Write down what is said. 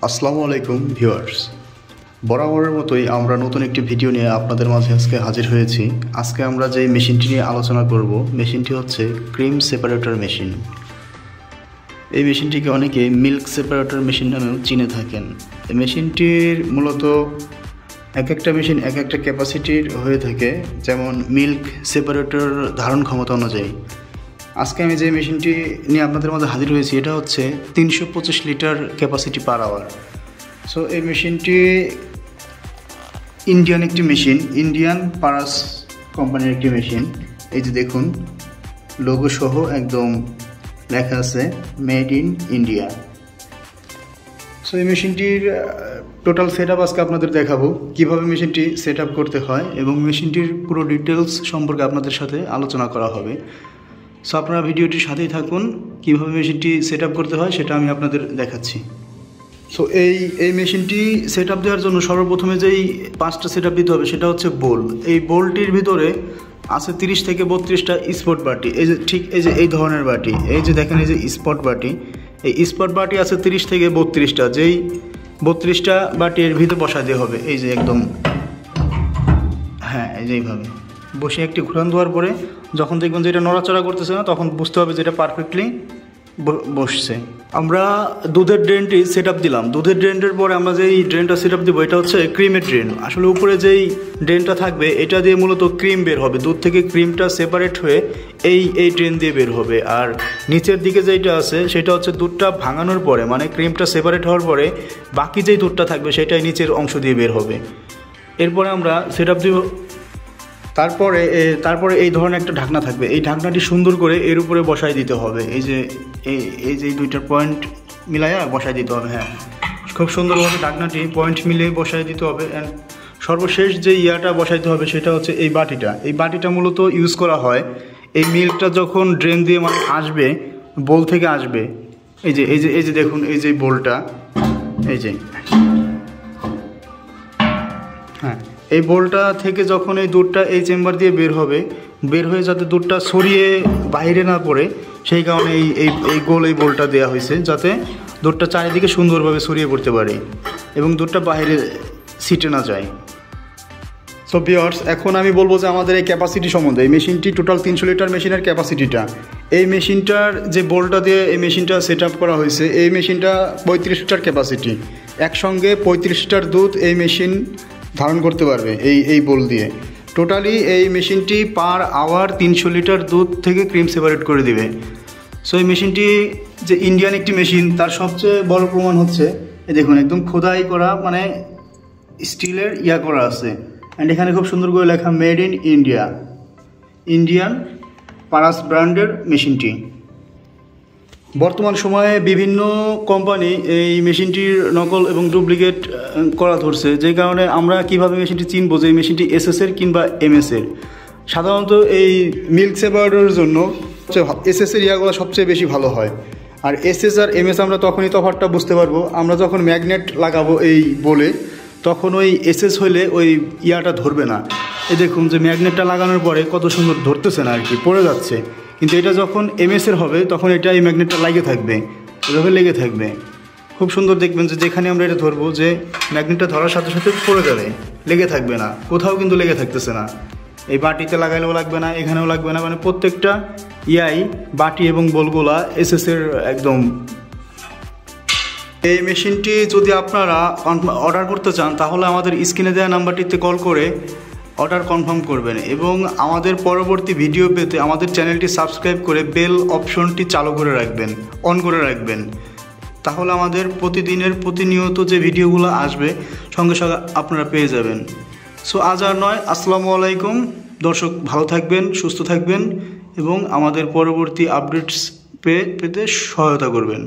আসসালামু আলাইকুম ভিউয়ার্স, বরাবরের মতোই আমরা নতুন একটি ভিডিও নিয়ে আপনাদের মাঝে আজকে হাজির হয়েছি। আজকে আমরা যে মেশিনটি নিয়ে আলোচনা করব, মেশিনটি হচ্ছে ক্রিম সেপারেটর মেশিন। এই মেশিনটিকে অনেকে মিল্ক সেপারেটর মেশিন নামেও চিনে থাকেন। এই মেশিনটির মূলত এক একটা মেশিন এক একটা ক্যাপাসিটির হয়ে থাকে, যেমন মিল্ক সেপারেটর ধারণ ক্ষমতা অনুযায়ী। আজকে আমি যে মেশিনটি নিয়ে আপনাদের মধ্যে হাজির হয়েছি, এটা হচ্ছে 325 litre capacity per hour. So এই মেশিনটি ইন্ডিয়ান একটি মেশিন, ইন্ডিয়ান পারাস কোম্পানির একটি মেশিন। এই যে দেখুন, লোগো সহ একদম লেখা আছে মেড ইন ইন্ডিয়া। সো এই মেশিনটির টোটাল সেট আপ আজকে আপনাদের দেখাবো, কীভাবে মেশিনটি সেট আপ করতে হয় এবং মেশিনটির পুরো ডিটেলস সম্পর্কে আপনাদের সাথে আলোচনা করা হবে। সো আপনারা ভিডিওটির সাথেই থাকুন, কীভাবে মেশিনটি সেট আপ করতে হয় সেটা আমি আপনাদের দেখাচ্ছি। সো এই মেশিনটি সেট আপ দেওয়ার জন্য সর্বপ্রথমে যেই 5টা সেট আপ দিতে হবে সেটা হচ্ছে বোল। এই বোলটির ভিতরে আছে 30 থেকে 32টা স্পট বাটি। এই যে ঠিক এই ধরনের বাটি, এই যে দেখেন এই যে স্পট বাটি, এই স্পট বাটি আছে 30 থেকে 32টা। যেই 32টা বাটি এর ভিতরে বসা দিয়ে হবে। এই যে একদম, হ্যাঁ, এই যে এইভাবে বসে একটি ঘুরান দেওয়ার পরে যখন দেখবেন যে এটা নড়াচড়া করতেছে না, তখন বুঝতে হবে যে এটা পারফেক্টলি বসছে। আমরা দুধের ড্রেনটি সেট আপ দিলাম। দুধের ড্রেনের পরে আমরা যেই ড্রেনটা সেট আপ দেবো, এটা হচ্ছে ক্রিমের ড্রেন। আসলে উপরে যেই ড্রেনটা থাকবে এটা দিয়ে মূলত ক্রিম বের হবে। দুধ থেকে ক্রিমটা সেপারেট হয়ে এই ড্রেন দিয়ে বের হবে। আর নিচের দিকে যেইটা আছে সেটা হচ্ছে দুধটা ভাঙানোর পরে, মানে ক্রিমটা সেপারেট হওয়ার পরে বাকি যেই দুধটা থাকবে সেটাই নিচের অংশ দিয়ে বের হবে। এরপরে আমরা সেট আপ দিব। তারপরে এই ধরনের একটা ঢাকনা থাকবে। এই ঢাকনাটি সুন্দর করে এর উপরে বসাই দিতে হবে। এই যে এই দুইটা পয়েন্ট মিলাইয়া বসাই দিতে হবে। হ্যাঁ, খুব সুন্দরভাবে ঢাকনাটি পয়েন্ট মিলিয়ে বসাই দিতে হবে। অ্যান্ড সর্বশেষ যে ইয়াটা বসাইতে হবে সেটা হচ্ছে এই বাটিটা। এই বাটিটা মূলত ইউজ করা হয় এই মিল্কটা যখন ড্রেন দিয়ে মানে আসবে, বোল থেকে আসবে। এই যে দেখুন, এই যে বোলটা, এই যে, হ্যাঁ, এই বোলটা থেকে যখন এই দুধটা এই চেম্বার দিয়ে বের হয়ে যাতে দুধটা ছড়িয়ে বাইরে না পড়ে, সেই কারণে এই গোল এই বোলটা দেওয়া হয়েছে, যাতে দুধটা চারিদিকে সুন্দরভাবে ছড়িয়ে পড়তে পারে এবং দুধটা বাইরে ছিটে না যায়। সো ভিউয়ার্স, এখন আমি বলবো যে আমাদের এই ক্যাপাসিটি সম্বন্ধে। এই মেশিনটি টোটাল 300 লিটার মেশিনের ক্যাপাসিটিটা, এই মেশিনটার যে বোলটা দিয়ে এই মেশিনটা সেট আপ করা হয়েছে, এই মেশিনটা 35 লিটার ক্যাপাসিটি। একসঙ্গে 35 লিটার দুধ এই মেশিন ধারণ করতে পারবে এই বোল দিয়ে। টোটালি এই মেশিনটি পার আওয়ার 300 লিটার দুধ থেকে ক্রিম সেপারেট করে দিবে। সো এই মেশিনটি যে ইন্ডিয়ান একটি মেশিন, তার সবচেয়ে বড় প্রমাণ হচ্ছে এই দেখুন, একদম খোদাই করা, মানে স্টিলের করা আছে। অ্যান্ড এখানে খুব সুন্দর করে লেখা made in India, Indian Paras ব্র্যান্ডের মেশিনটি। বর্তমান সময়ে বিভিন্ন কোম্পানি এই মেশিনটির নকল এবং ডুপ্লিকেট করা ধরছে, যে কারণে আমরা কিভাবে মেশিনটি চিনবো যে এই মেশিনটি এসএসের কিংবা এমএসের। সাধারণত এই মিল্ক সেপারেটরের জন্য এসএসের ইয়াগুলো সবচেয়ে বেশি ভালো হয়। আর এসএস আর এমএস আমরা তখনই তফাৎটা বুঝতে পারবো, আমরা যখন ম্যাগনেট লাগাবো এই বলে, তখন ওই এসএস হইলে ওই ইয়াটা ধরবে না। এই দেখুন যে ম্যাগনেটটা লাগানোর পরে কত সুন্দর ধরতেছে না আর কি, পড়ে যাচ্ছে। কিন্তু এটা যখন এমএসের হবে তখন এটা এই ম্যাগনেটটা লেগে থাকবে, এভাবে লেগে থাকবে। খুব সুন্দর দেখবেন যে যেখানে আমরা এটা ধরবো, যে ম্যাগনেটটা ধরার সাথে সাথে পড়ে যাবে, লেগে থাকবে না, কোথাও কিন্তু লেগে থাকতেছে না। এই বাটিতে লাগাইলেও লাগবে না, এখানেও লাগবে না, মানে প্রত্যেকটা বাটি এবং বোলগুলা এসএসের একদম। এই মেশিনটি যদি আপনারা অর্ডার করতে চান, তাহলে আমাদের স্ক্রিনে দেওয়া নাম্বারটিতে কল করে অর্ডার কনফার্ম করবেন এবং আমাদের পরবর্তী ভিডিও পেতে আমাদের চ্যানেলটি সাবস্ক্রাইব করে বেল অপশনটি চালু করে রাখবেন, অন করে রাখবেন। তাহলে আমাদের প্রতিনিয়ত যে ভিডিওগুলো আসবে সঙ্গে সঙ্গে আপনারা পেয়ে যাবেন। সো আজ আর নয়, আসসালামু আলাইকুম দর্শক, ভালো থাকবেন, সুস্থ থাকবেন এবং আমাদের পরবর্তী আপডেটস পেতে সহায়তা করবেন।